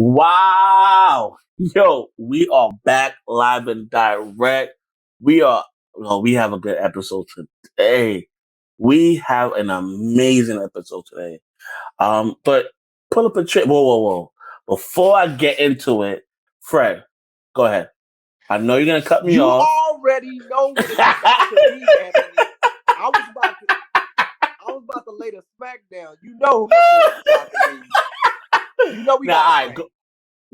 Wow. Yo, we are back live and direct. We have a good episode today. We have an amazing episode today. But pull up a chair. Whoa. Before I get into it, Fred, go ahead. I know you're going to cut me You off. already know what it's about to be, Anthony. I was about to lay the smack down. You know who it's about to be. You know we got all right,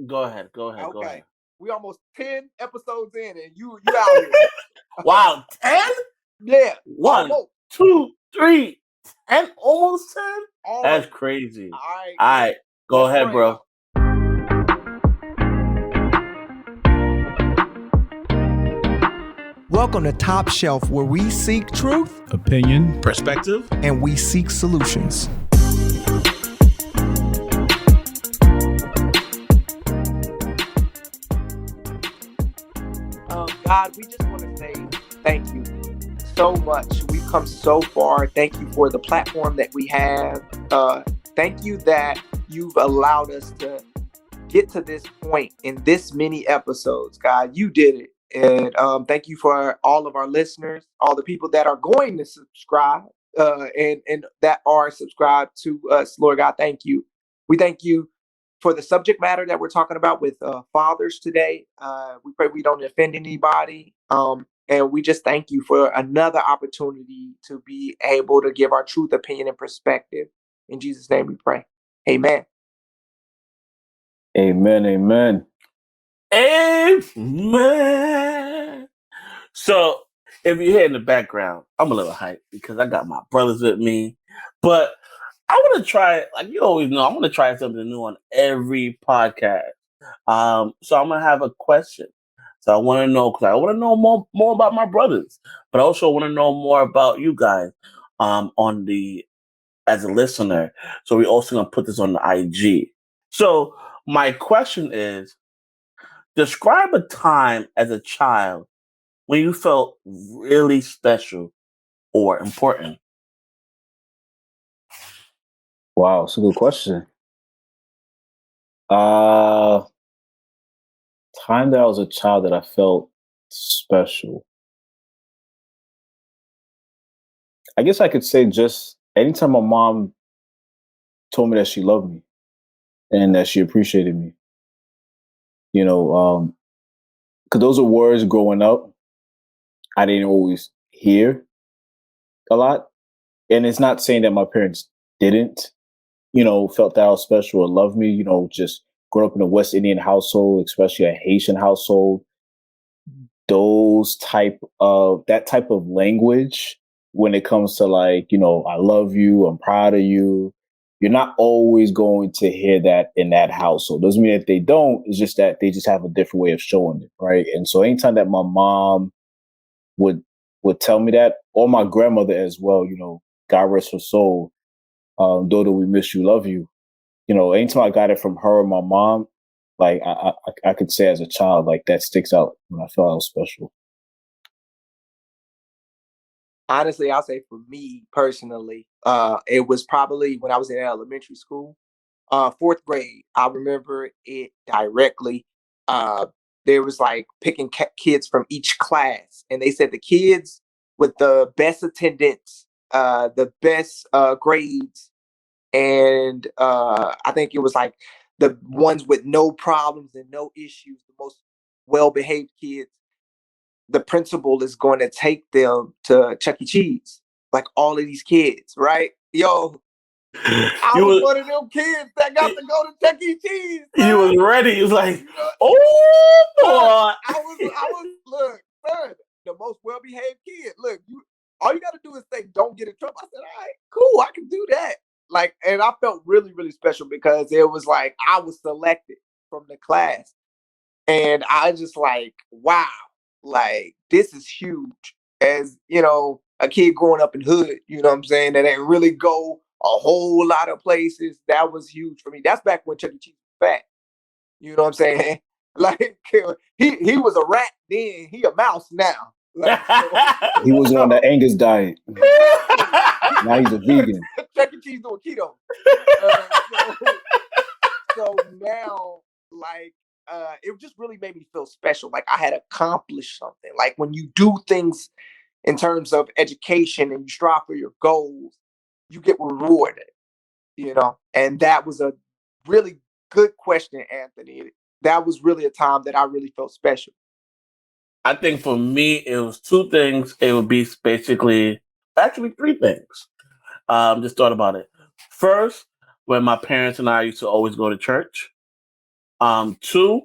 go ahead. Okay. We almost 10 episodes in and you out here. Wow, 10? Yeah. 1, almost. 2, 3, 10, almost 10? Almost. That's crazy. All right. Go ahead, bro. Welcome to Top Shelf, where we seek truth, opinion, perspective, and we seek solutions. God, we just want to say thank you so much. We've come so far. Thank you for the platform that we have. Thank you that you've allowed us to get to this point in this many episodes. God, you did it. And thank you for all of our listeners, all the people that are going to subscribe and that are subscribed to us. Lord God, thank you. We thank you for the subject matter that we're talking about with fathers today. We pray we don't offend anybody. And we just thank you for another opportunity to be able to give our truth, opinion, and perspective. In Jesus' name we pray. Amen. Amen. So, if you hear in the background, I'm a little hyped because I got my brothers with me. But I want to try, like you always know, I'm going to try something new on every podcast. So I'm going to have a question. So I want to know, because I want to know more about my brothers, but I also want to know more about you guys as a listener. So we also going to put this on the IG. So my question is, describe a time as a child when you felt really special or important. Wow, it's a good question. Time that I was a child that I felt special. I guess I could say just anytime my mom told me that she loved me and that she appreciated me. You know, because those are words growing up I didn't always hear a lot. And it's not saying that my parents didn't, felt that I was special or loved me, just growing up in a West Indian household, especially a Haitian household. That type of language when it comes to like, I love you, I'm proud of you. You're not always going to hear that in that household. Doesn't mean that they don't. It's just that they just have a different way of showing it, right? And so anytime that my mom would tell me that, or my grandmother as well, God rest her soul, daughter, we miss you, love you. Anytime I got it from her or my mom, like I could say as a child, like that sticks out when I felt I was special. Honestly, I'll say for me personally, it was probably when I was in elementary school, 4th grade. I remember it directly. There was like picking kids from each class, and they said the kids with the best attendance, the best grades, and I think it was like the ones with no problems and no issues, the most well-behaved kids. The principal is going to take them to Chuck E. Cheese, like all of these kids, right? Yo, I was one of them kids that got to go to Chuck E. Cheese. You was ready. You was like, oh boy. I was look, son, the most well-behaved kid. Look, all you got to do is say, don't get in trouble. I said, all right, cool, I can do that. Like, and I felt really, really special because it was like I was selected from the class. And I just like, wow, like this is huge. As, a kid growing up in hood, you know what I'm saying, that ain't really go a whole lot of places. That was huge for me. That's back when Chuck E. Cheese was fat. You know what I'm saying? Like he was a rat then, he a mouse now. Like, he was on the Angus diet. Now he's a vegan. Chuck E. Cheese doing keto. So now like it just really made me feel special. Like I had accomplished something. Like when you do things in terms of education and you strive for your goals, you get rewarded, you know? And that was a really good question, Anthony. That was really a time that I really felt special. I think for me, it was two things. It would be basically, actually three things. Just thought about it. First, when my parents and I used to always go to church. Two,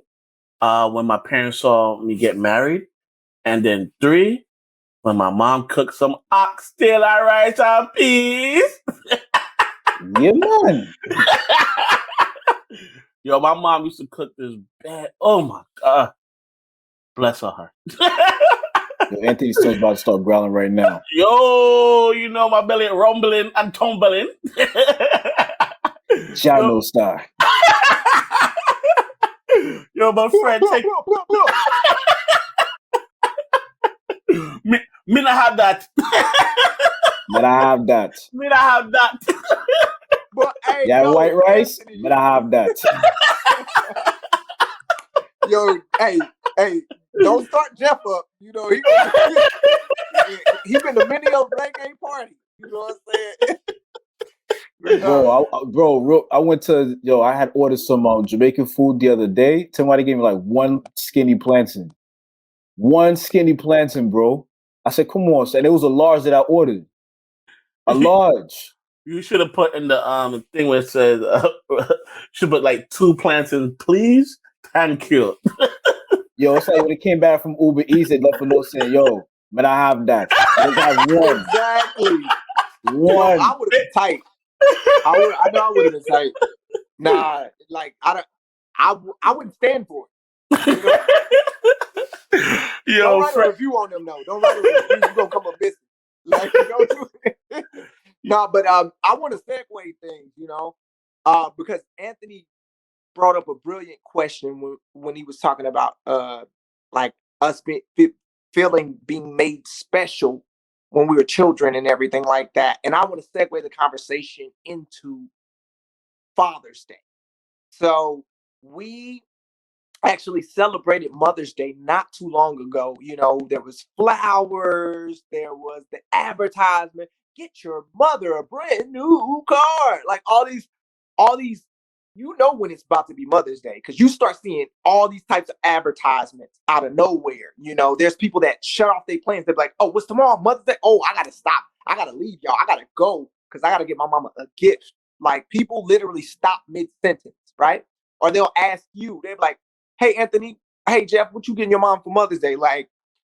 when my parents saw me get married. And then three, when my mom cooked some oxtail rice and peas. Yeah, man. Yo, my mom used to cook this bad. Oh my God. Bless her heart. Yo, Anthony's still about to start growling right now. Yo, you know my belly rumbling and tumbling. Shout no star. Yo, my friend, take me not have that. But I have that. Me not have that. But hey, Yeah, white rice. Anthony, But I have that. yo, hey, don't start Jeff up. You know, he been to many of reggae party. You know what I'm saying? Bro, I went to I had ordered some Jamaican food the other day. Somebody gave me like one skinny plantain. One skinny plantain, bro. I said, come on, and it was a large that I ordered. A large. You should have put in the thing where it says should put like 2 plantains, please. Thank you. Yo, it's like when it came back from Uber Eats, they left a note saying, yo, man, I have that. I got one. Exactly. One. Yo, I would have been tight. I know I would have been tight. Nah, like I wouldn't stand for it. You know? Yo, don't write a review on them, though. Don't write a review. You're gonna come up missing. Like, don't do it. No, but I want to segue things, you know, because Anthony brought up a brilliant question when he was talking about like us feeling being made special when we were children and everything like that. And I want to segue the conversation into Father's Day. So we actually celebrated Mother's Day not too long ago. You know, there was flowers, there was the advertisement, get your mother a brand new car. Like all these, you know when it's about to be Mother's Day, because you start seeing all these types of advertisements out of nowhere. You know, there's people that shut off their plans. They're like, oh, what's tomorrow? Mother's Day? Oh, I gotta stop. I gotta leave, y'all. I gotta go because I gotta get my mama a gift. Like people literally stop mid-sentence, right? Or they'll ask you, they're like, hey, Anthony, hey, Jeff, what you getting your mom for Mother's Day? Like,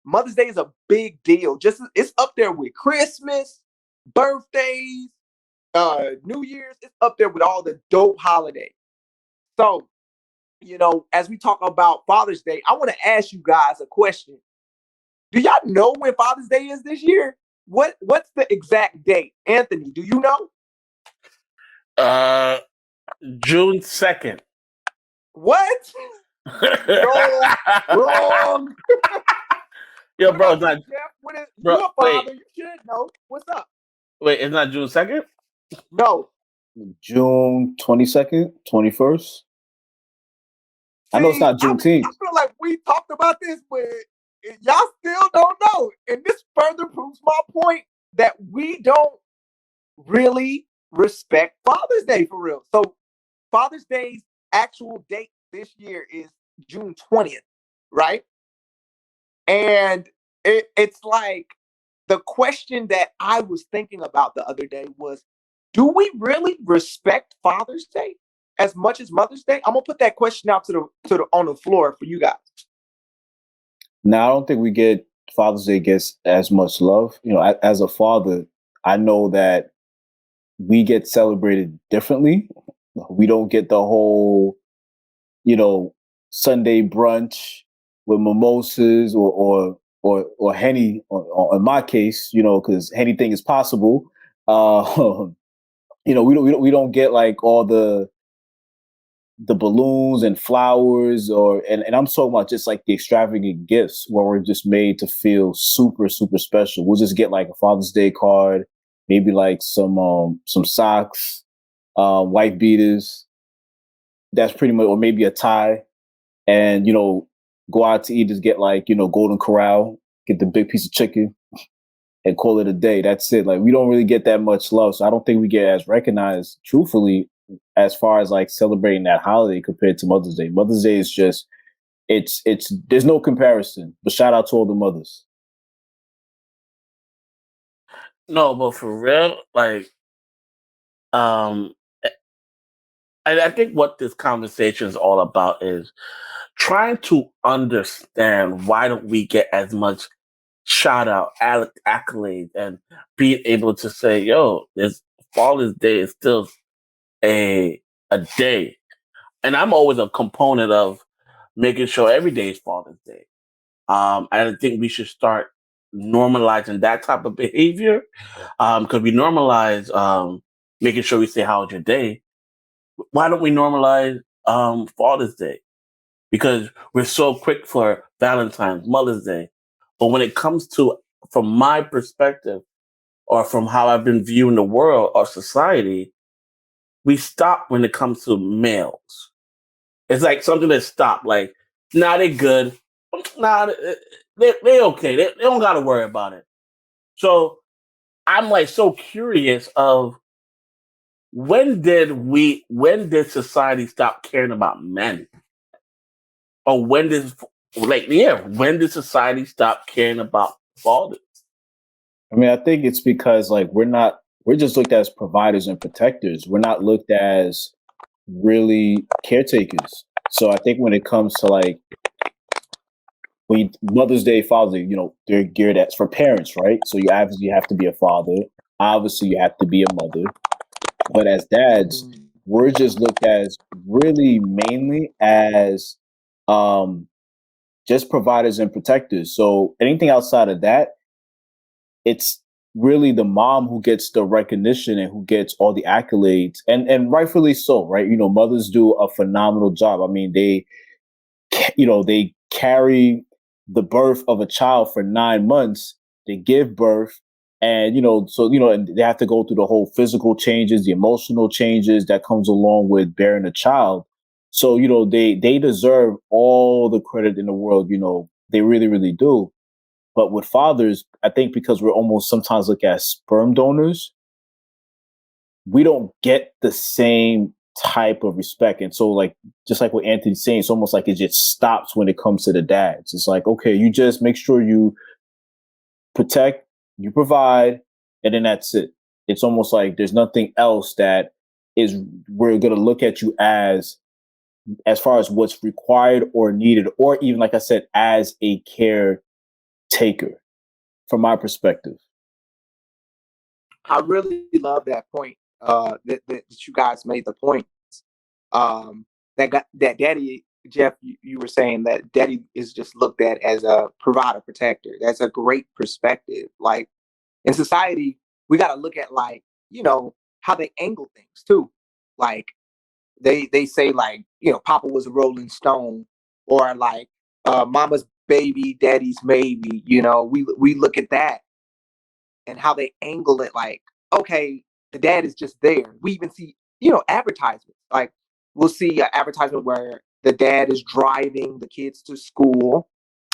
Mother's Day is a big deal. Just it's up there with Christmas, birthdays, New Year's. It's up there with all the dope holidays. So, you know, as we talk about Father's Day, I want to ask you guys a question. Do y'all know when Father's Day is this year? What's the exact date? Anthony, do you know? June 2nd. What? Wrong. Yo, bro, it's not. Jeff, Bro, you're a father. You should know. What's up? Wait, it's not June 2nd? No. June 22nd, 21st. I know it's not Juneteenth. I feel like we talked about this, but y'all still don't know. And this further proves my point that we don't really respect Father's Day for real. So Father's Day's actual date this year is June 20th, right? And it's like the question that I was thinking about the other day was, do we really respect Father's Day as much as Mother's Day? I'm gonna put that question out to the on the floor for you guys. Now, I don't think we get Father's Day gets as much love. You know, as a father, I know that we get celebrated differently. We don't get the whole, you know, Sunday brunch with mimosas or Henny. Or in my case, you know, because anything is possible. You know, we don't get like all the balloons and flowers and I'm talking about just like the extravagant gifts where we're just made to feel super, super special. We'll just get like a Father's Day card, maybe like some socks, white beaters. That's pretty much, or maybe a tie. and go out to eat, just get like Golden Corral, get the big piece of chicken, and call it a day. That's it. Like we don't really get that much love, so I don't think we get as recognized, truthfully, as far as like celebrating that holiday compared to Mother's Day. Mother's Day is just it's there's no comparison. But shout out to all the mothers. No, but for real, like, um, I think what this conversation is all about is trying to understand why don't we get as much shout out, accolades, and being able to say, "Yo, this Father's Day is still a day." And I'm always a component of making sure every day is Father's Day. I think we should start normalizing that type of behavior because we normalize making sure we say, "How's your day?" Why don't we normalize Father's Day? Because we're so quick for Valentine's, Mother's Day. But when it comes to, from my perspective, or from how I've been viewing the world or society, we stop when it comes to males. It's like something that stopped. Like, nah, they good. Nah, they okay. They don't got to worry about it. So I'm like so curious of when did society stop caring about men? Or when did society stop caring about fathers? I mean, I think it's because like we're just looked at as providers and protectors. We're not looked as really caretakers. So I think when it comes to like Mother's Day, Father's Day, they're geared at for parents, right? So you obviously have to be a father. Obviously, you have to be a mother. But as dads, we're just looked at as really mainly as um, just providers and protectors. So anything outside of that, it's really the mom who gets the recognition and who gets all the accolades, and rightfully so, right? Mothers do a phenomenal job. I mean, they carry the birth of a child for 9 months. They give birth, and and they have to go through the whole physical changes, the emotional changes that comes along with bearing a child. So they deserve all the credit in the world. They really, really do. But with fathers, I think because we're almost sometimes looked at sperm donors, we don't get the same type of respect. And so, like, just like what Anthony's saying, it's almost like it just stops when it comes to the dads. It's like, okay, you just make sure you protect, you provide, and then that's it. It's almost like there's nothing else that is we're going to look at you as far as what's required or needed, or even, like I said, as a caretaker, from my perspective. I really love that point. That you guys made the point. That Daddy Jeff, you were saying that Daddy is just looked at as a provider protector. That's a great perspective. Like in society, we got to look at how they angle things too. Like they say like Papa was a Rolling Stone, or like Mama's baby, Daddy's maybe. We look at that and how they angle it, like, okay, the dad is just there. We even see, advertisements. Like, we'll see an advertisement where the dad is driving the kids to school,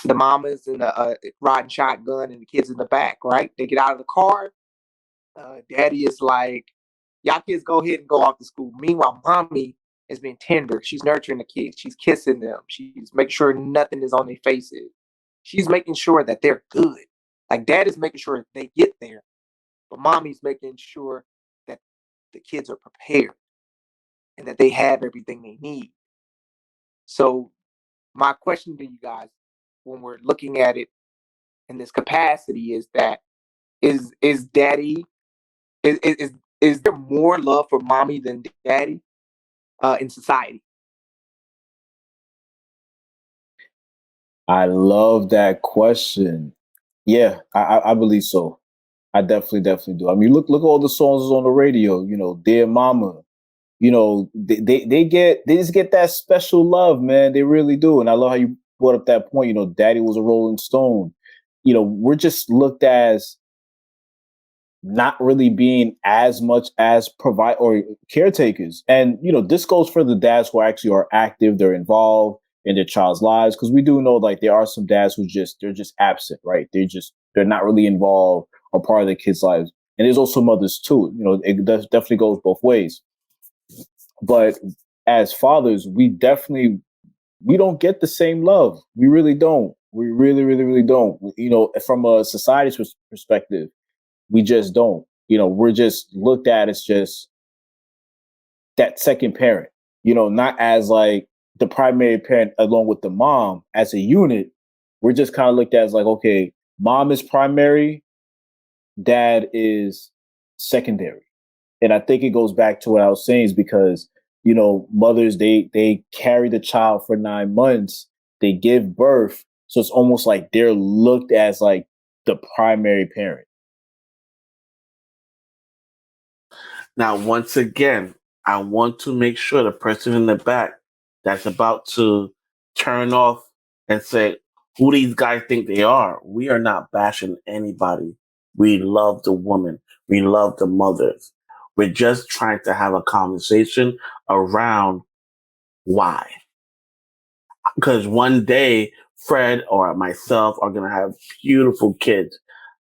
the mama's in the riding shotgun, and the kids in the back, right? They get out of the car. Daddy is like, y'all kids go ahead and go off to school. Meanwhile, mommy has been tender. She's nurturing the kids. She's kissing them. She's making sure nothing is on their faces. She's making sure that they're good. Like dad is making sure they get there, but mommy's making sure that the kids are prepared and that they have everything they need. So my question to you guys, when we're looking at it in this capacity, is that is daddy is there more love for mommy than daddy in society? I love that question. Yeah, I believe so. I definitely do. I mean, look at all the songs on the radio. Dear Mama. They just get that special love, man. They really do. And I love how you brought up that point. Daddy was a Rolling Stone. We're just looked as not really being as much as provide or caretakers. And this goes for the dads who actually are active, they're involved in their child's lives, because we do know like there are some dads who they're just absent, right? They're not really involved or part of their kids' lives, and there's also mothers too. You know, it definitely goes both ways. But as fathers, we don't get the same love. We really don't. We really, really, really don't. You know, from a society's perspective, we just don't. You know, we're just looked at as just that second parent, you know, not as like the primary parent along with the mom as a unit. We're just kind of looked at as like, okay, mom is primary, dad is secondary. And I think it goes back to what I was saying is because, you know, mothers, they carry the child for 9 months, they give birth. So it's almost like they're looked as like the primary parent. Now, once again, I want to make sure the person in the back that's about to turn off and say, who these guys think they are. We are not bashing anybody. We love the woman. We love the mothers. We're just trying to have a conversation around why. Because one day, Fred or myself are going to have beautiful kids.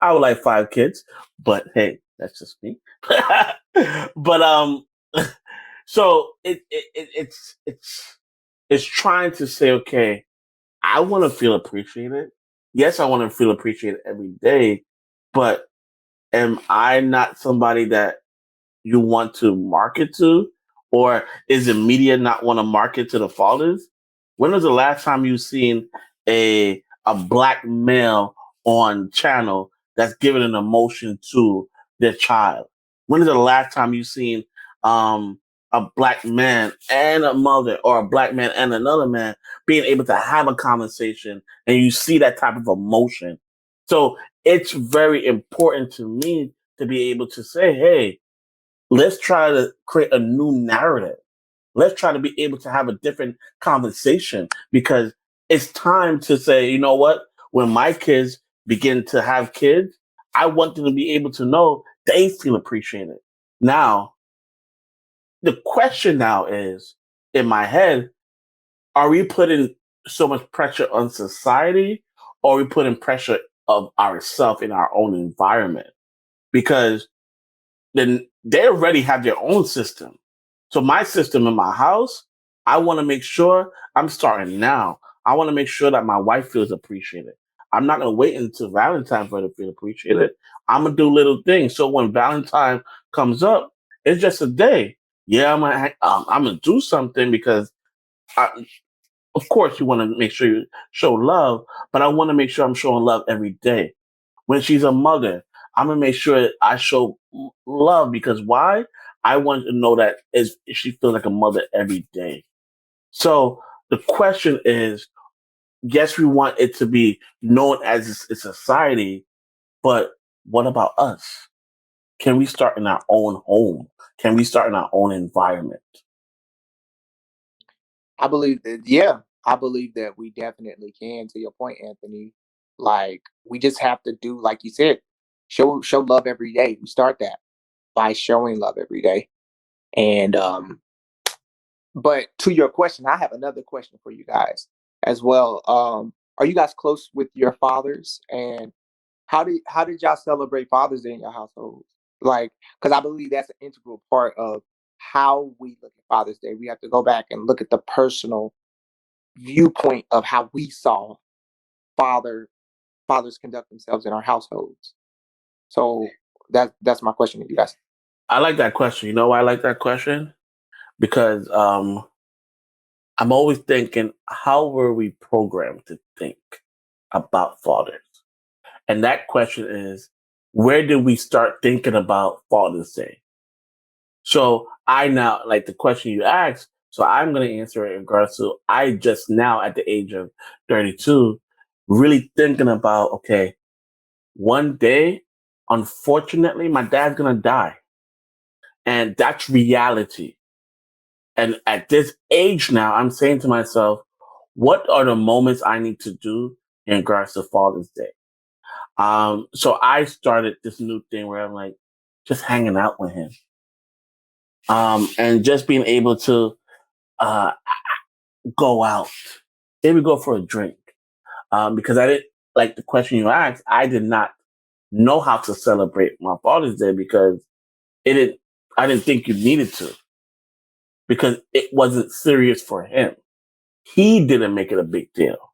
I would like 5 kids, but hey, that's just me. But so it's trying to say, okay, I want to feel appreciated. Yes, I want to feel appreciated every day, but am I not somebody that you want to market to? Or is the media not want to market to the fathers? When was the last time you seen a black male on channel that's giving an emotion to their child? When is the last time you seen um, a black man and a mother, or a black man and another man being able to have a conversation, and you see that type of emotion? So it's very important to me to be able to say, hey, let's try to create a new narrative. Let's try to be able to have a different conversation, because it's time to say, you know what? When my kids begin to have kids, I want them to be able to know they feel appreciated. Now, the question now is, in my head, are we putting so much pressure on society, or are we putting pressure of ourselves in our own environment? Because then they already have their own system. So my system in my house, I want to make sure I'm starting now. I want to make sure that my wife feels appreciated. I'm not going to wait until Valentine for her to feel appreciated. I'm going to do little things. So when Valentine comes up, it's just a day. Yeah, I'm gonna do something because, of course, you want to make sure you show love, but I want to make sure I'm showing love every day. When she's a mother, I'm gonna make sure I show love, because why? I want to know that she feels like a mother every day. So the question is, yes, we want it to be known as a society, but what about us? Can we start in our own home? Can we start in our own environment? I believe that, yeah, I believe that we definitely can. To your point, Anthony, like we just have to do, like you said, show love every day. We start that by showing love every day. And but to your question, I have another question for you guys as well. Are you guys close with your fathers? And how did y'all celebrate Father's Day in your household? Like, because I believe that's an integral part of how we look at Father's Day. We have to go back and look at the personal viewpoint of how we saw father fathers conduct themselves in our households. So that's my question to you guys. I like that question. You know why I like that question? Because I'm always thinking, how were we programmed to think about fathers? And that question is, where did we start thinking about Father's Day? So I now, like the question you asked, so I'm going to answer it in regards to, I just now at the age of 32, really thinking about, okay, one day, unfortunately, my dad's going to die. And that's reality. And at this age now, I'm saying to myself, what are the moments I need to do in regards to Father's Day? So I started this new thing where I'm like, just hanging out with him. And just being able to, uh, go out, Say we go for a drink. Because I didn't like the question you asked. I did not know how to celebrate my Father's Day because it didn't. I didn't think you needed to because it wasn't serious for him. He didn't make it a big deal.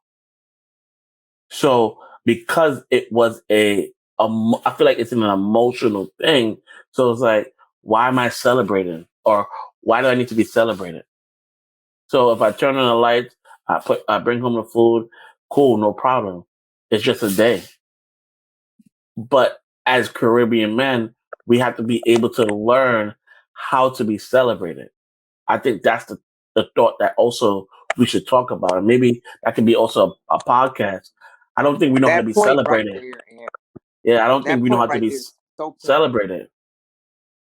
So because it was I feel like it's an emotional thing. So it's like, why am I celebrating, or why do I need to be celebrated? So if I turn on the lights, I bring home the food, cool, no problem. It's just a day. But as Caribbean men, we have to be able to learn how to be celebrated. I think that's the thought that also we should talk about. And maybe that can be also a podcast. I don't think we know how to That be point right celebrated. there, and Yeah, I don't think that we know point how to right be there is so point. celebrated.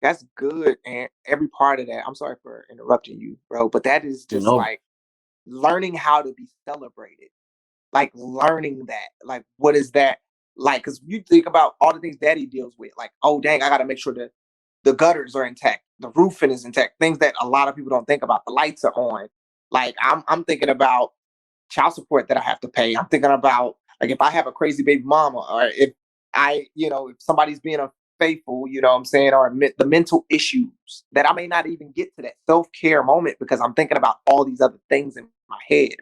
That's good, and every part of that. I'm sorry for interrupting you, bro, but that is You just know, like learning how to be celebrated. Like learning that. Like, what is that like? Because you think about all the things Daddy deals with. Like, oh dang, I got to make sure that the gutters are intact, the roofing is intact. Things that a lot of people don't think about. The lights are on. Like, I'm thinking about child support that I have to pay. I'm thinking about like if I have a crazy baby mama, or if if somebody's being unfaithful, you know what I'm saying, or the mental issues that I may not even get to that self-care moment because I'm thinking about all these other things in my head.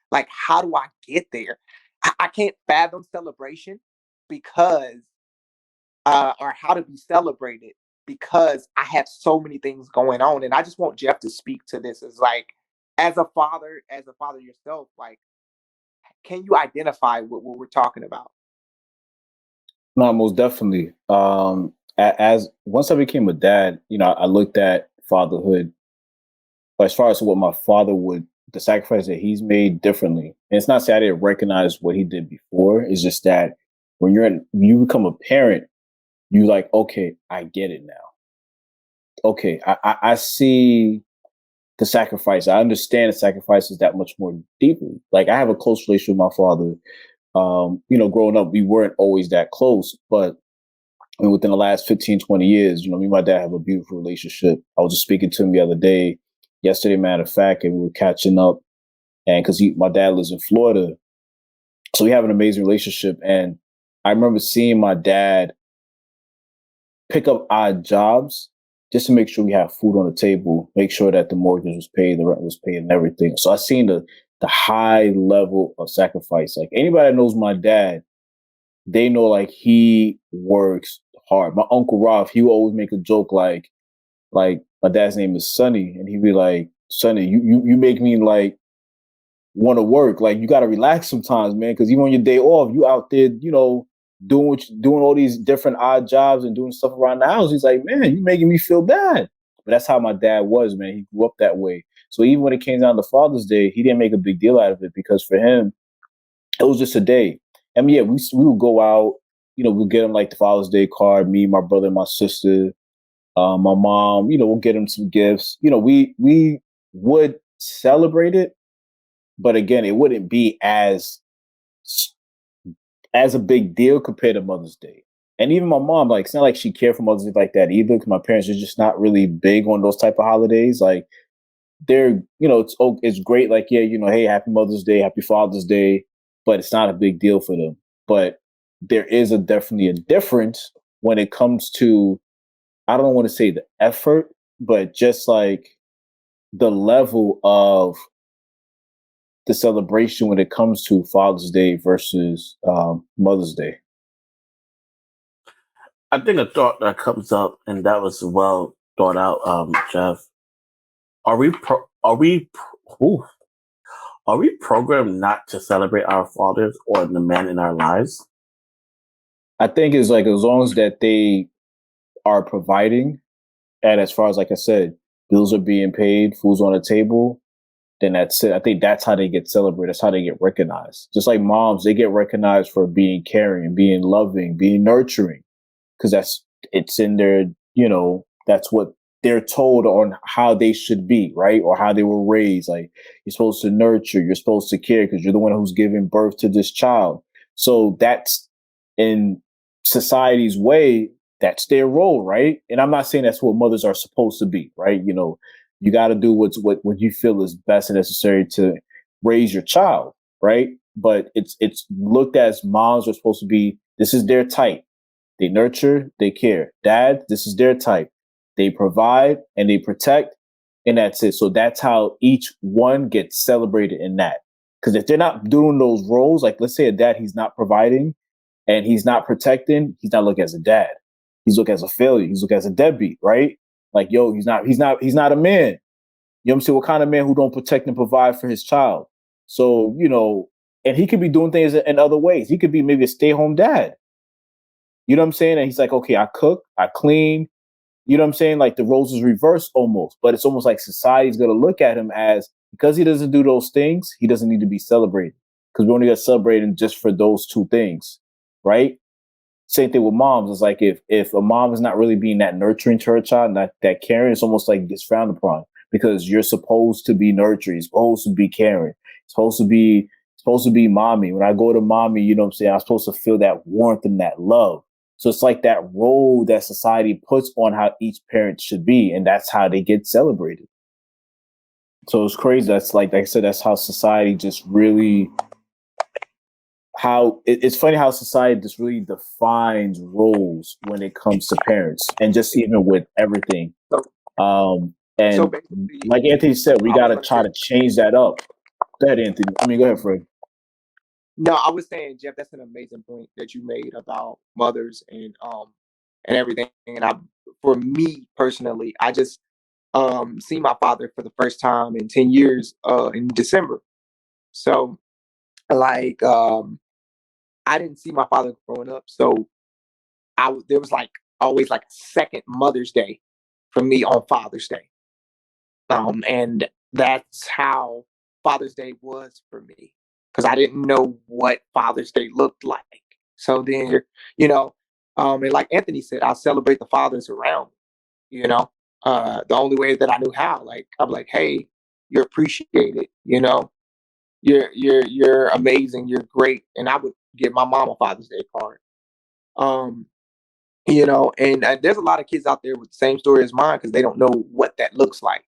Like, how do I get there? I can't fathom celebration because, or how to be celebrated because I have so many things going on. And I just want Jeff to speak to this as like, as a father yourself, like, can you identify what we're talking about? No, most definitely. As once I became a dad, I looked at fatherhood, but as far as what my father would, the sacrifice that he's made differently. And it's not say I didn't recognize what he did before. It's just that when you become a parent, you like, okay, I get it now. Okay, I see the sacrifice. I understand the sacrifices that much more deeply. Like I have a close relationship with my father. Growing up, we weren't always that close, but within the last 15, 20 years, me and my dad have a beautiful relationship. I was just speaking to him the other day, yesterday, matter of fact, and we were catching up. And because my dad lives in Florida, so we have an amazing relationship. And I remember seeing my dad pick up odd jobs just to make sure we have food on the table, make sure that the mortgage was paid, the rent was paid, and everything. So I seen the high level of sacrifice. Like anybody that knows my dad, they know like he works hard. My uncle Ralph, he would always make a joke like my dad's name is Sonny, and he'd be like, Sonny, you make me like want to work. Like you got to relax sometimes, man, because even on your day off, you out there, doing all these different odd jobs and doing stuff around the house. He's like, man, you making me feel bad. But that's how my dad was, man. He grew up that way. So even when it came down to Father's Day, he didn't make a big deal out of it because for him, it was just a day. I mean, yeah, we would go out, we'll get him like the Father's Day card, me, my brother, my sister, my mom, we'll get him some gifts. We would celebrate it, but again, it wouldn't be as a big deal compared to Mother's Day. And even my mom, like, it's not like she cared for Mother's Day like that either, because my parents are just not really big on those type of holidays. Like, they're, it's great, like, yeah, hey, happy Mother's Day, happy Father's Day, but it's not a big deal for them. But there is definitely a difference when it comes to, I don't want to say the effort, but just like the level of the celebration when it comes to Father's Day versus Mother's Day. I think a thought that comes up, and that was well thought out, Jeff. Are we programmed not to celebrate our fathers or the men in our lives? I think it's like as long as that they are providing, and as far as like I said, bills are being paid, food's on the table, then that's it. I think that's how they get celebrated. That's how they get recognized. Just like moms, they get recognized for being caring, being loving, being nurturing, because it's in their, that's what they're told on how they should be, right? Or how they were raised. Like you're supposed to nurture, you're supposed to care because you're the one who's giving birth to this child. So that's in society's way, that's their role, right? And I'm not saying that's what mothers are supposed to be, right? You got to do what you feel is best and necessary to raise your child, right? But it's looked at as moms are supposed to be, this is their type. They nurture, they care. Dad, this is their type. They provide and they protect, and that's it. So that's how each one gets celebrated in that. Because if they're not doing those roles, like let's say a dad, he's not providing and he's not protecting, he's not looked as a dad. He's looked as a failure. He's looked as a deadbeat, right? Like, yo, he's not a man. You know what I'm saying? What kind of man who don't protect and provide for his child? So, and he could be doing things in other ways. He could be maybe a stay-home dad. You know what I'm saying? And he's like, okay, I cook, I clean. You know what I'm saying? Like the roles is reversed almost, but it's almost like society's going to look at him as, because he doesn't do those things, he doesn't need to be celebrated, because we only get celebrated just for those two things, right? Same thing with moms. It's like if a mom is not really being that nurturing to her child, not that caring, it's almost like it's frowned upon, because you're supposed to be nurturing, you're supposed to be caring, supposed to be mommy. When I go to mommy, you know what I'm saying, I'm supposed to feel that warmth and that love. So it's like that role that society puts on how each parent should be, and that's how they get celebrated. So it's crazy. That's like I said, that's how society just really, it's funny how society just really defines roles when it comes to parents, and just even with everything. And So like Anthony said, we got to try to change that up. Go ahead, Anthony. Go ahead, Fred. No, I was saying, Jeff, that's an amazing point that you made about mothers and everything. And for me personally, I just see my father for the first time in 10 years in December. So like I didn't see my father growing up. So there was like always like a second Mother's Day for me on Father's Day. And that's how Father's Day was for me, because I didn't know what Father's Day looked like. So then, and like Anthony said, I'll celebrate the fathers around me, the only way that I knew how. Like, I'm like, hey, you're appreciated, you're amazing, you're great. And I would give my mom a Father's Day card. And there's a lot of kids out there with the same story as mine, because they don't know what that looks like.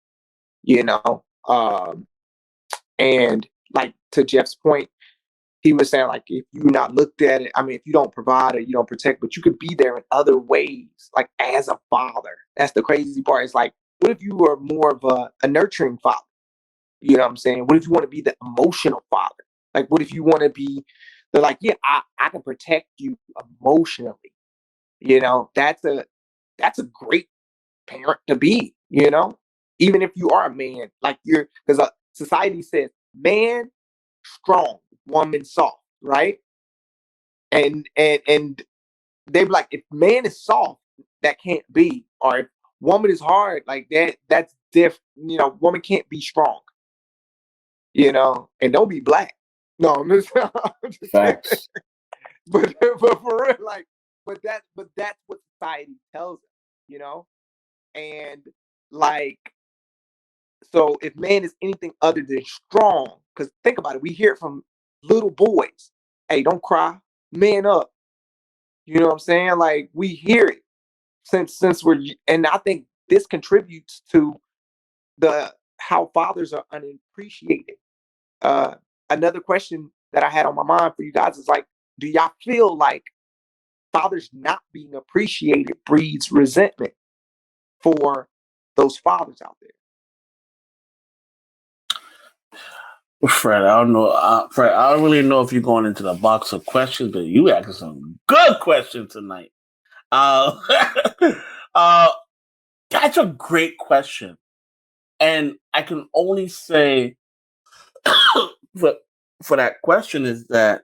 And like to Jeff's point, he was saying, like, if you're not looked at it, I mean, if you don't provide or you don't protect, but you could be there in other ways, like as a father. That's the crazy part. It's like, what if you were more of a nurturing father? You know what I'm saying? What if you want to be the emotional father? Like, what if you want to be, they're like, yeah, I can protect you emotionally. That's a great parent to be, even if you are a man, like because society says man strong, woman soft, right? And they be like, if man is soft, that can't be, or if woman is hard, like that's different. Woman can't be strong, and don't be black. No, I'm just Facts. but for real, like, but that's what society tells us, and like, so if man is anything other than strong, because think about it, we hear it from little boys. Hey, don't cry, man up. You know what I'm saying? Like, we hear it since we're, and I think this contributes to how fathers are unappreciated. Another question that I had on my mind for you guys is like, do y'all feel like fathers not being appreciated breeds resentment for those fathers out there? Fred, I don't know. Fred, I don't really know if you're going into the box of questions, but you asking some good questions tonight. Uh, that's a great question, and I can only say for that question is that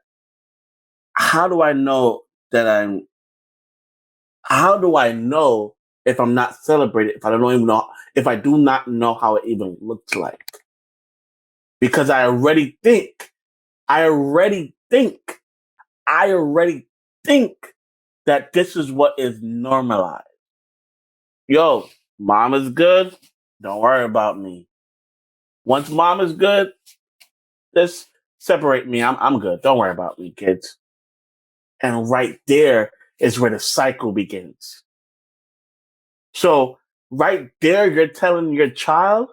how do I know that I'm? How do I know if I'm not celebrated? If I don't even know, if I do not know how it even looks like, because I already think that this is what is normalized. Yo, mom is good. Don't worry about me. Once mom is good, just separate me. I'm good. Don't worry about me, kids. And right there is where the cycle begins. So right there, you're telling your child,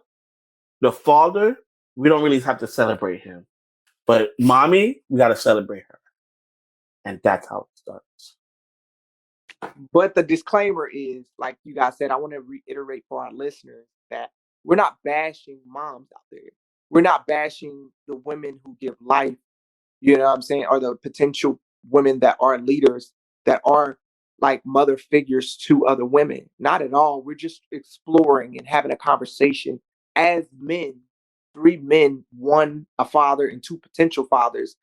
the father, we don't really have to celebrate him. But mommy, we got to celebrate her. And that's how it starts. But the disclaimer is, like you guys said, I want to reiterate for our listeners that we're not bashing moms out there. We're not bashing the women who give life, you know what I'm saying, or the potential women that are leaders, that are like mother figures to other women. Not at all. We're just exploring and having a conversation as men, 3 men, 1 a father, and 2 potential fathers.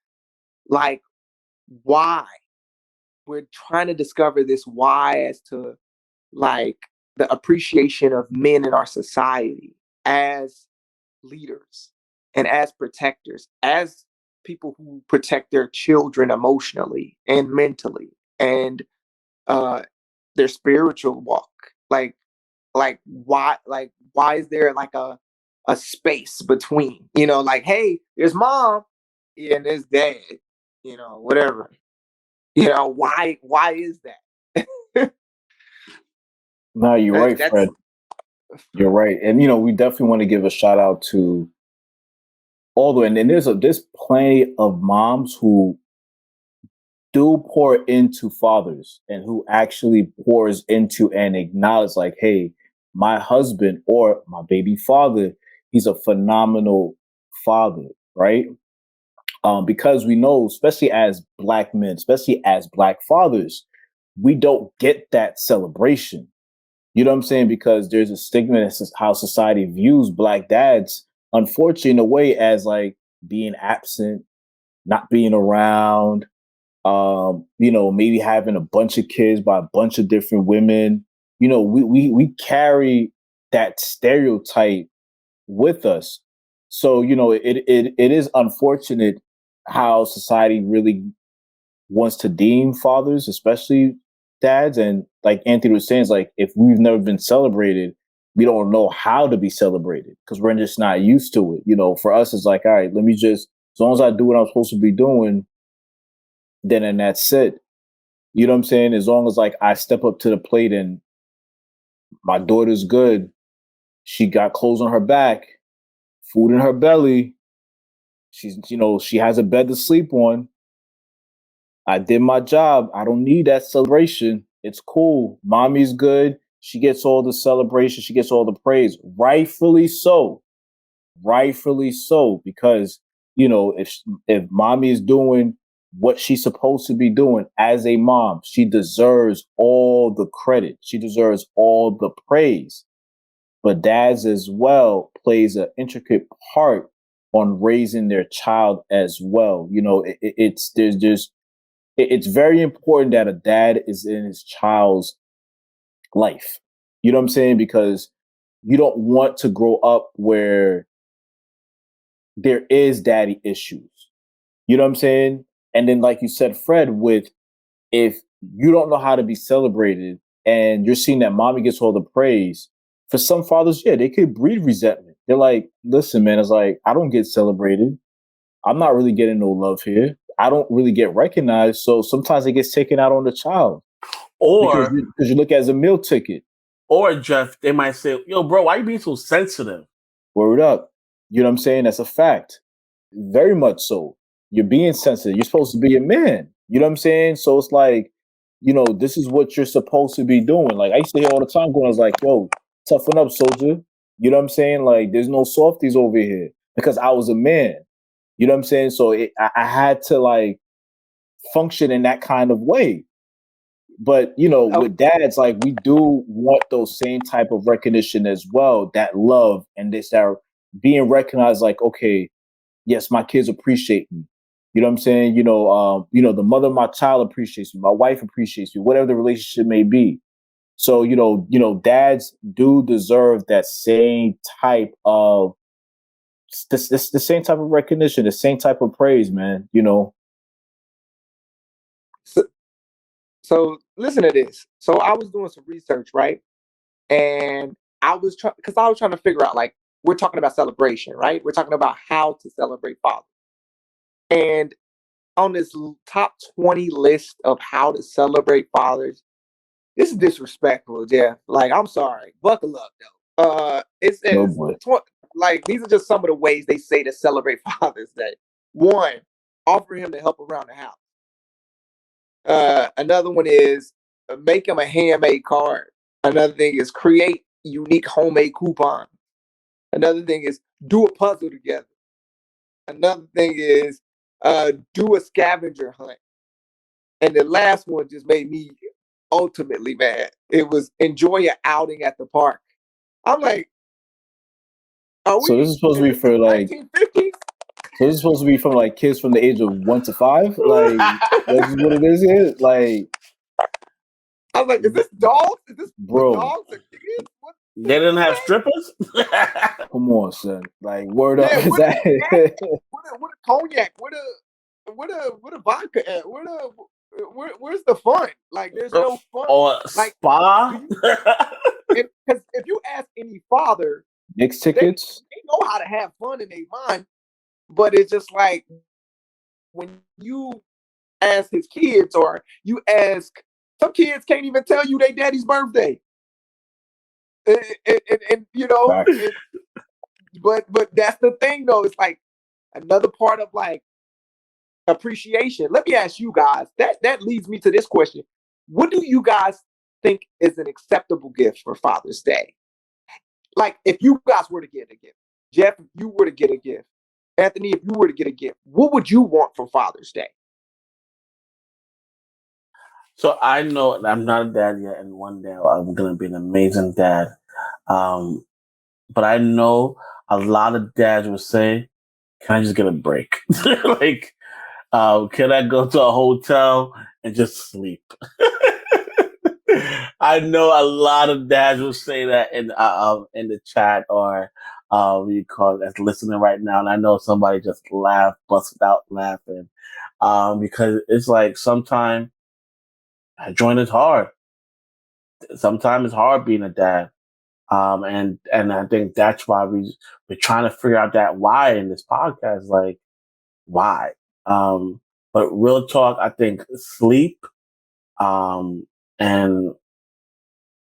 Like, why? We're trying to discover this why as to like the appreciation of men in our society as leaders and as protectors, as people who protect their children emotionally and mentally, and their spiritual walk. Why is there like a space between, you know, like, hey, there's mom and there's dad, you know, whatever. You know, why is that? No, you're right, That's Fred. You're right. And we definitely want to give a shout out to all the, and there's plenty of moms who do pour into fathers and who actually pours into and acknowledge, like, hey, my husband or my baby father, he's a phenomenal father, right? Because we know, especially as Black men, especially as Black fathers, we don't get that celebration. You know what I'm saying? Because there's a stigma, that's how society views Black dads, unfortunately, in a way, as like being absent, not being around, maybe having a bunch of kids by a bunch of different women. We carry that stereotype with us. So, it is unfortunate how society really wants to deem fathers, especially dads. And like Anthony was saying, it's like, if we've never been celebrated, we don't know how to be celebrated because we're just not used to it. For us, it's like, all right, let me just, as long as I do what I'm supposed to be doing, then and that's it. You know what I'm saying? As long as like I step up to the plate and my daughter's good, she got clothes on her back, food in her belly, she has a bed to sleep on. I did my job. I don't need that celebration. It's cool. Mommy's good. She gets all the celebration. She gets all the praise. Rightfully so. Rightfully so. Because, if mommy is doing what she's supposed to be doing as a mom, she deserves all the credit. She deserves all the praise. But dads as well plays an intricate part on raising their child as well. It's very important that a dad is in his child's life. You know what I'm saying? Because you don't want to grow up where there is daddy issues. You know what I'm saying? And then, like you said, Fred, if you don't know how to be celebrated and you're seeing that mommy gets all the praise, for some fathers, yeah, they could breed resentment. They're like, listen, man, it's like, I don't get celebrated. I'm not really getting no love here. I don't really get recognized. So sometimes it gets taken out on the child. Because Or, you look as a meal ticket. or Jeff, they might say, yo, bro, why you being so sensitive? Word up. You know what I'm saying? That's a fact. Very much so. You're being sensitive. You're supposed to be a man. You know what I'm saying? So it's like, this is what you're supposed to be doing. Like I used to hear all the time going, I was like, yo, toughen up, soldier. You know what I'm saying? Like there's no softies over here because I was a man. You know what I'm saying? So I had to like function in that kind of way. But with dads, like we do want those same type of recognition as well, that love and this that being recognized, like, okay, yes, my kids appreciate me. You know what I'm saying? The mother of my child appreciates me, my wife appreciates me, whatever the relationship may be. So, dads do deserve that same type of the same type of recognition, the same type of praise, man. So listen to this. So I was doing some research, right? And I was trying to figure out, like, we're talking about celebration, right? We're talking about how to celebrate fathers. And on this top 20 list of how to celebrate fathers, this is disrespectful, Jeff. Like, I'm sorry. Buckle up, though. It Oh says boy. like these are just some of the ways they say to celebrate Father's Day. One, offer him to help around the house. Another one is make him a handmade card. Another thing is create unique homemade coupon. Another thing is do a puzzle together. Another thing is do a scavenger hunt. And the last one just made me ultimately mad. It was enjoy an outing at the park. I'm like, are So this we is supposed to in be the for like 1950s? so this is supposed to be from like kids from the age of 1 to 5? Like that's just what it is here? Like, I was like, is this dogs? Is this for bro, dogs or kids? What? They didn't have strippers. come on, son. Like, word up. Yeah, Is what a, that what a cognac? What a vodka at? Where's the fun? Like, there's no fun. Or Like, spa. because if you ask any father, Knicks they tickets? know how to have fun in their mind, but it's just like when you ask his kids, or you ask some kids can't even tell you their daddy's birthday, and you know, Facts. but that's the thing though. It's like another part of like appreciation. Let me ask you guys. That leads me to this question: what do you guys think is an acceptable gift for Father's Day? Like, if you guys were to get a gift, Jeff, if you were to get a gift, Anthony, if you were to get a gift, what would you want for Father's Day? So I know I'm not a dad yet, and one day I'm gonna be an amazing dad. Um, but I know a lot of dads will say, "Can I just get a break? Like, can I go to a hotel and just sleep?" I know a lot of dads will say that in the chat, or you call it, that's listening right now, and I know somebody just laughed, busted out laughing, because it's like sometimes joint is hard. Sometimes it's hard being a dad. And I think that's why we're trying to figure out that why in this podcast, like why. But real talk, I think sleep, and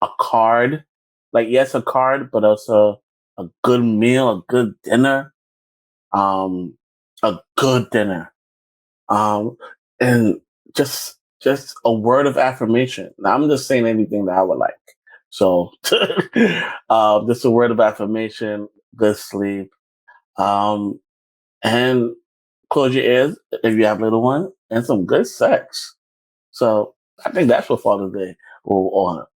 a card, like yes, a card, but also a good meal, a good dinner, um, a good dinner, and just a word of affirmation. Now, I'm just saying anything that I would like. So, just a word of affirmation, good sleep, um, and close your ears if you have a little one, and some good sex. So, I think that's what Father's Day will honor.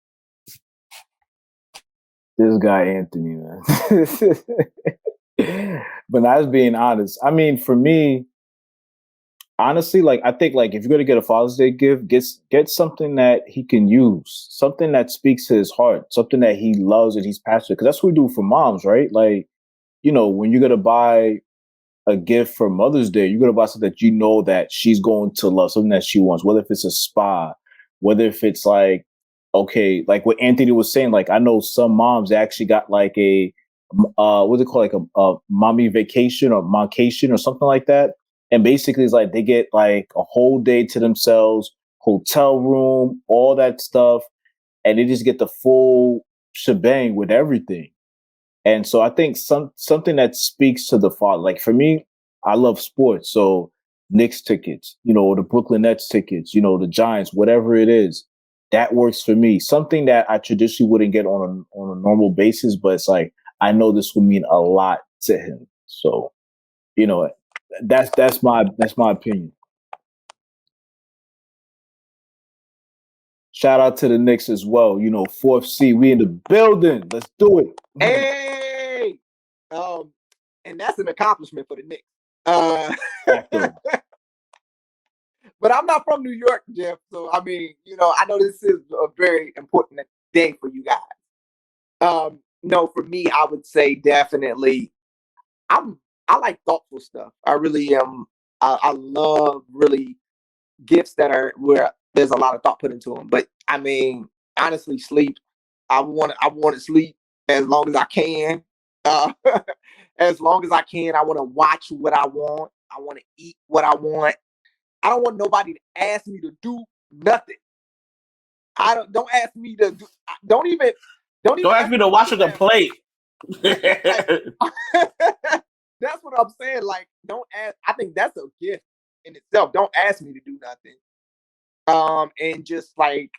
This guy Anthony, man. But I was being honest. I mean, for me, honestly, like I think like if you're gonna get a Father's Day gift, get something that he can use, something that speaks to his heart, something that he loves and he's passionate. Because that's what we do for moms, right? Like, when you're gonna buy a gift for Mother's Day, you're gonna buy something that you know that she's going to love, something that she wants, whether if it's a spa, whether if it's like, okay, like what Anthony was saying, like I know some moms actually got like a what do they call, like a mommy vacation or momcation or something like that. And basically it's like they get like a whole day to themselves, hotel room, all that stuff, and they just get the full shebang with everything. And so I think something that speaks to the father, like for me, I love sports. So Knicks tickets, the Brooklyn Nets tickets, the Giants, whatever it is, that works for me. Something that I traditionally wouldn't get on a normal basis, but it's like I know this will mean a lot to him. So, that's my opinion. Shout out to the Knicks as well. Fourth C, we in the building. Let's do it. Hey, and that's an accomplishment for the Knicks. But I'm not from New York, Jeff. So I mean, I know this is a very important day for you guys. No, for me, I would say definitely. I like thoughtful stuff. I really am. I love really gifts that are where there's a lot of thought put into them. But I mean, honestly, sleep. I want to sleep as long as I can. Uh, as long as I can, I want to watch what I want. I want to eat what I want. I don't want nobody to ask me to do nothing. Don't ask me to do. Don't even Don't ask me to wash the plate. Like, that's what I'm saying. Like, don't ask. I think that's a gift in itself. Don't ask me to do nothing. And just like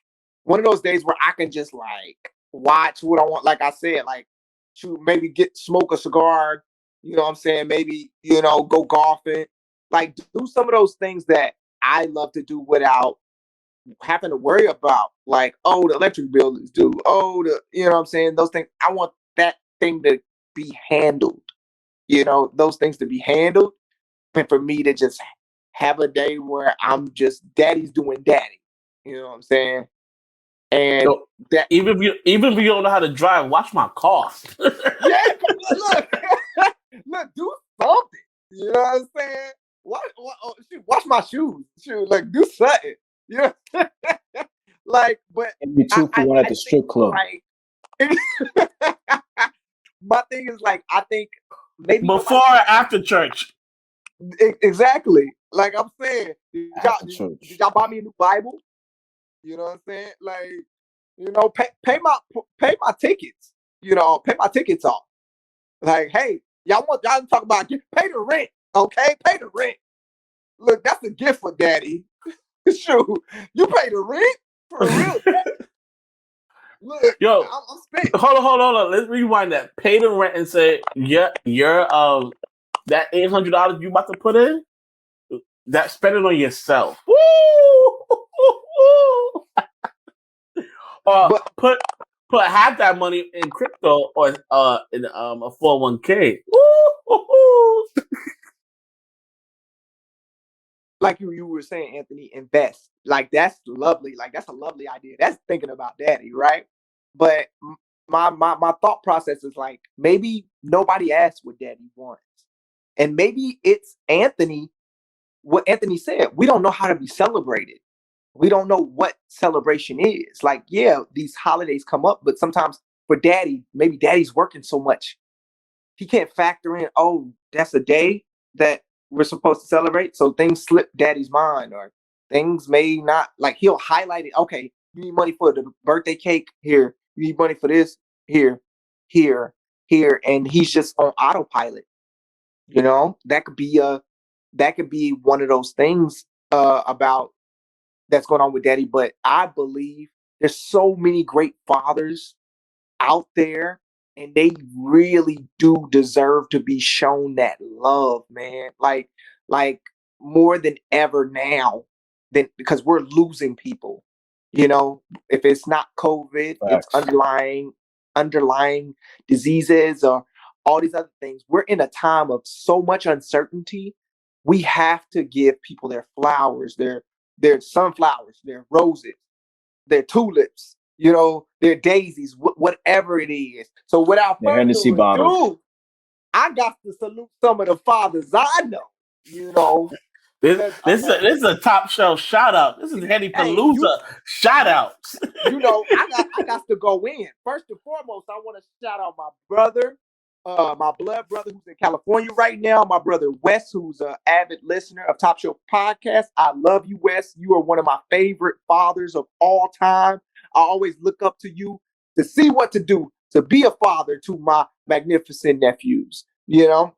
one of those days where I can just like watch what I want. Like I said, like shoot, maybe smoke a cigar. You know what I'm saying? Maybe, go golfing. Like do some of those things that I love to do without having to worry about, like, oh, the electric bill is due. Oh, you know what I'm saying? Those things. I want that thing to be handled. Those things to be handled. And for me to just have a day where I'm just daddy's doing daddy. You know what I'm saying? And Yo, that even if you don't know how to drive, watch my car. yeah, look, look, do something. You know what I'm saying? Wash my shoes. Shoot, like do something. You know, like, but And be 2 for 1 at the strip club. Like, my thing is like, I think maybe Before or after church. exactly. Like I'm saying, did After church. y'all buy me a new Bible? You know what I'm saying? Like, pay my tickets. Pay my tickets off. Like, hey, y'all to talk about pay the rent, okay? Pay the rent. Look, that's a gift for daddy. Shoot, you pay the rent for real. Look, Yo, I'm spent. hold on. Let's rewind that. Pay the rent and say, yeah, you're that $800 you about to put in, that spend it on yourself. Woo! Or put half that money in crypto or in a 401k. Woo! Like you were saying, Anthony, invest. Like that's lovely. Like that's a lovely idea. That's thinking about daddy, right? But my thought process is like maybe nobody asked what daddy wants, and maybe it's Anthony. What Anthony said, we don't know how to be celebrated. We don't know what celebration is. Like, yeah, these holidays come up, but sometimes for daddy, maybe daddy's working so much he can't factor in, oh, that's a day that we're supposed to celebrate. So things slip daddy's mind, or things may not, like he'll highlight it. Okay, you need money for the birthday cake here. You need money for this here, here, here. And he's just on autopilot. That could be one of those things about that's going on with daddy. But I believe there's so many great fathers out there, and they really do deserve to be shown that love, man. Like more than ever now, than because we're losing people. If it's not COVID, it's Facts. underlying diseases or all these other things. We're in a time of so much uncertainty. We have to give people their flowers, their sunflowers, their roses, their tulips, their daisies, whatever it is. So without The further Hennessy bottle. ado, I got to salute some of the fathers I know. This is a top shelf shout out. This is Henny Hey, Palooza shout outs. I got to go in. First and foremost, I want to shout out my brother, my blood brother who's in California right now, my brother Wes, who's an avid listener of Top Shelf Podcast. I love you, Wes. You are one of my favorite fathers of all time. I always look up to you to see what to do to be a father to my magnificent nephews. I'm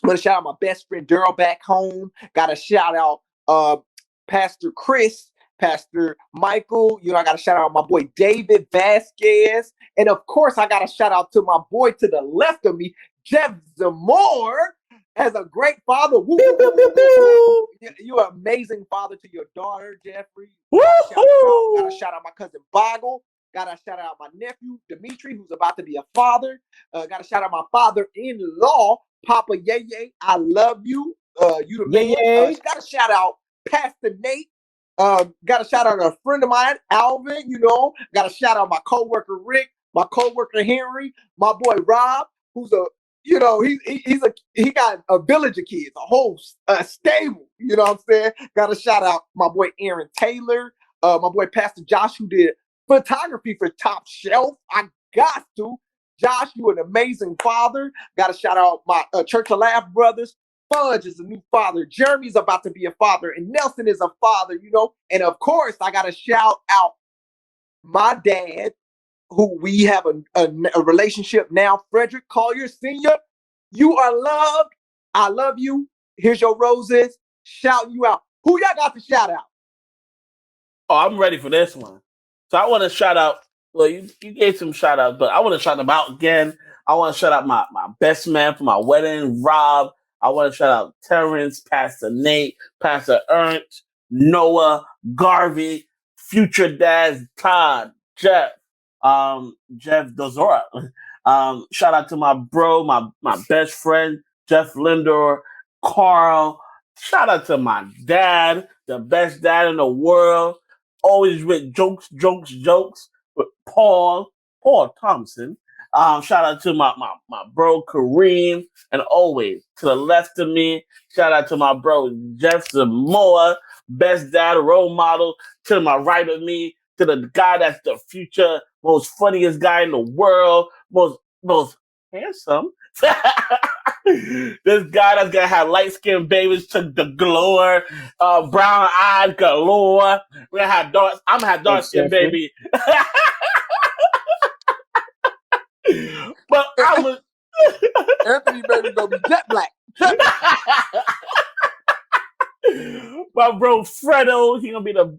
gonna shout out my best friend Daryl back home. Got to shout out Pastor Chris, Pastor Michael. I got to shout out my boy David Vasquez, and of course I got to shout out to my boy to the left of me, Jeff Zamore, as a great father. Woo, woo, woo, woo. You're an amazing father to your daughter, Jeffrey. Got to shout out my cousin Boggle. Got to shout out my nephew Dimitri, who's about to be a father. Got to shout out my father-in-law, Papa Yeye. I love you. You the man. Got to shout out Pastor Nate. Got to shout out a friend of mine, Alvin. Got to shout out my coworker Rick, my coworker Henry, my boy Rob, who's he got a village of kids, a whole stable. You know what I'm saying? Got to shout out my boy Aaron Taylor, my boy Pastor Josh, who did photography for Top Shelf. I got to. Josh, you an amazing father. Got to shout out my Church of Laugh brothers. Fudge is a new father. Jeremy's about to be a father. And Nelson is a father, And of course, I got to shout out my dad, who we have a relationship now. Frederick Collier Sr., you are loved. I love you. Here's your roses. Shout you out. Who y'all got to shout out? Oh, I'm ready for this one. So I want to shout out. Well, you gave some shout outs, but I want to shout them out again. I want to shout out my best man for my wedding, Rob. I want to shout out Terrence, Pastor Nate, Pastor Ernst, Noah, Garvey, future dads, Todd, Jeff, Jeff Dozora. Shout out to my bro, my best friend, Jeff Lindor, Carl. Shout out to my dad, the best dad in the world. Always with jokes with Paul Thompson. Shout out to my bro Kareem, and always to the left of me, shout out to my bro Jeff Samoa, best dad role model. To my right of me, to the guy that's the future most funniest guy in the world, most handsome. This guy that's gonna have light skinned babies to the galore, brown eyed galore. We're gonna have dark. I'm gonna have dark skinned baby. But I was Anthony baby gonna be jet black. my bro Fredo, he gonna be a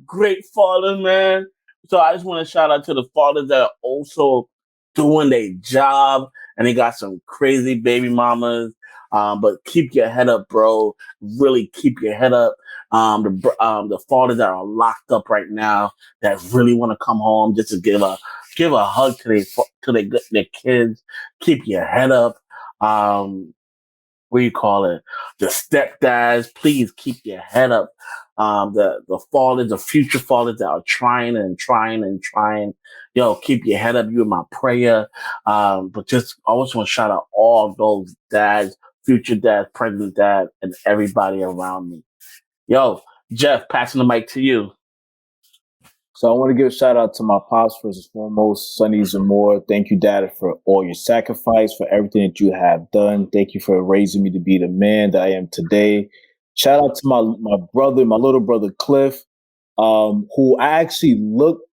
great father, man. So I just want to shout out to the fathers that are also doing their job, and they got some crazy baby mamas. But keep your head up, bro. Really keep your head up. The fathers that are locked up right now that really want to come home just to give a hug to their kids. Keep your head up. What do you call it? The stepdads, please keep your head up. The fathers, the future fathers that are trying and trying and trying. Yo, keep your head up. You in my prayer. But just I always want to shout out all those dads, future dads, present dad, and everybody around me. Yo, Jeff, passing the mic to you. So I want to give a shout out to my pops first and foremost, Sonny Zamora. Thank you, Dad, for all your sacrifice, for everything that you have done. Thank you for raising me to be the man that I am today. Shout out to my brother, my little brother Cliff, who I actually looked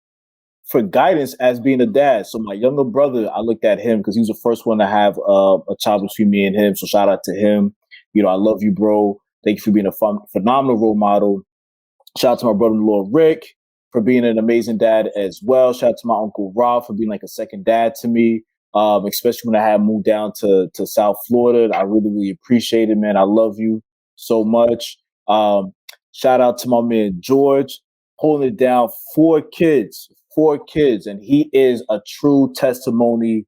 for guidance as being a dad. So my younger brother, I looked at him because he was the first one to have a child between me and him. So shout out to him. You know, I love you, bro. Thank you for being a phenomenal role model. Shout out to my brother-in-law Rick for being an amazing dad as well. Shout out to my uncle Rob for being like a second dad to me, especially when I had moved down to South Florida. I really, really appreciate it, man. I love you so much. Shout out to my man George, holding it down, four kids, and he is a true testimony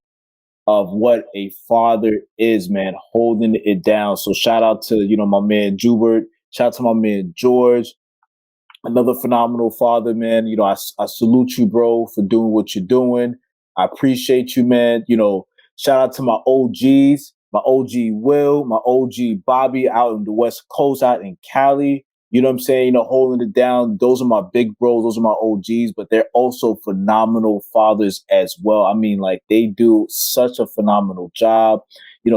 of what a father is, man, holding it down. So shout out to, my man Jubert. Shout out to my man George. Another phenomenal father, man. I salute you, bro, for doing what you're doing. I appreciate you, man. Shout out to my OGs, my OG Will, my OG Bobby out in the West Coast, out in Cali. You know what I'm saying? Holding it down. Those are my big bros. Those are my OGs, but they're also phenomenal fathers as well. I mean, like, they do such a phenomenal job.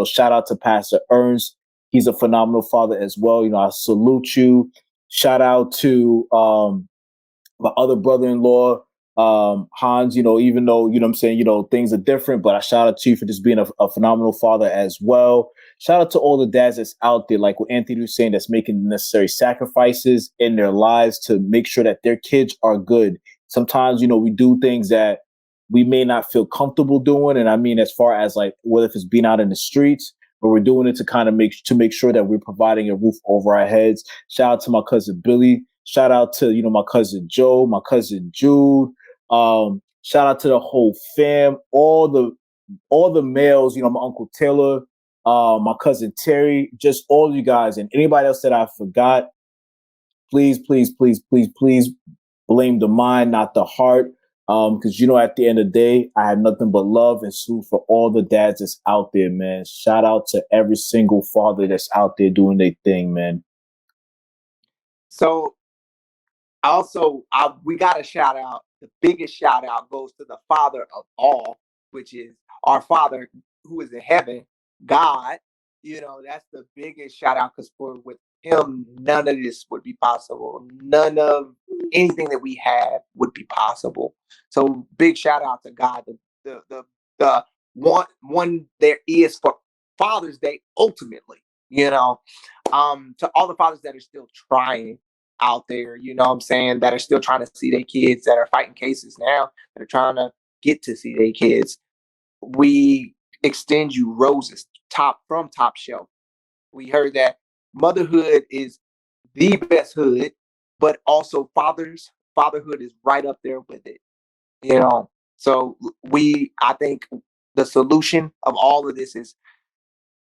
Shout out to Pastor Ernst. He's a phenomenal father as well. I salute you. Shout out to my other brother-in-law, Hans, even though, what I'm saying, things are different, but I shout out to you for just being a phenomenal father as well. Shout out to all the dads that's out there, like what Anthony was saying, that's making the necessary sacrifices in their lives to make sure that their kids are good. Sometimes, we do things that we may not feel comfortable doing. And I mean, as far as like, whether if it's being out in the streets, but we're doing it to kind of make sure that we're providing a roof over our heads. Shout out to my cousin Billy. Shout out to, my cousin Joe, my cousin Jude. Shout out to the whole fam, all the males, my Uncle Taylor, my cousin Terry, just all you guys, and anybody else that I forgot. Please, please, please, please, please blame the mind, not the heart. Because at the end of the day, I have nothing but love and salute for all the dads that's out there, man. Shout out to every single father that's out there doing their thing, man. So also, we got a shout out. The biggest shout out goes to the Father of all, which is our Father who is in heaven, God. That's the biggest shout out, because with him, none of this would be possible. None of anything that we have would be possible. So big shout out to God, the one there is for Father's Day ultimately, to all the fathers that are still trying out there, what I'm saying, that are still trying to see their kids, that are fighting cases now, that are trying to get to see their kids. We extend you roses from Top Shelf. We heard that motherhood is the best hood, but also fatherhood is right up there with it. So I think the solution of all of this is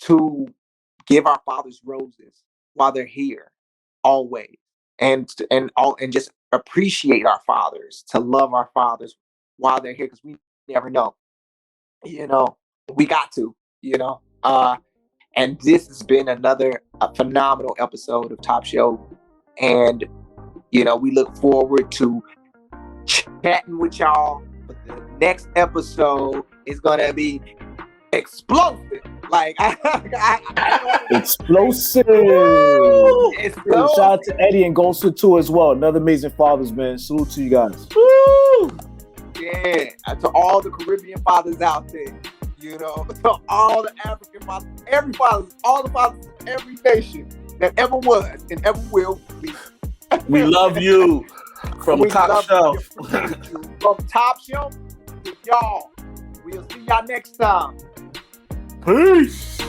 to give our fathers roses while they're here, always, and just appreciate our fathers, to love our fathers while they're here, because we never know. We got to. And this has been a phenomenal episode of Top Shelf, and we look forward to chatting with y'all. But the next episode is gonna be explosive. Like explosive. Shout out to Eddie and Golson too as well. Another amazing fathers, man. Salute to you guys. Woo! Yeah, to all the Caribbean fathers out there. To all the African fathers, all the fathers of every nation that ever was and ever will be. We love you from Top Shelf. From Top Shelf to y'all. We'll see y'all next time. Peace.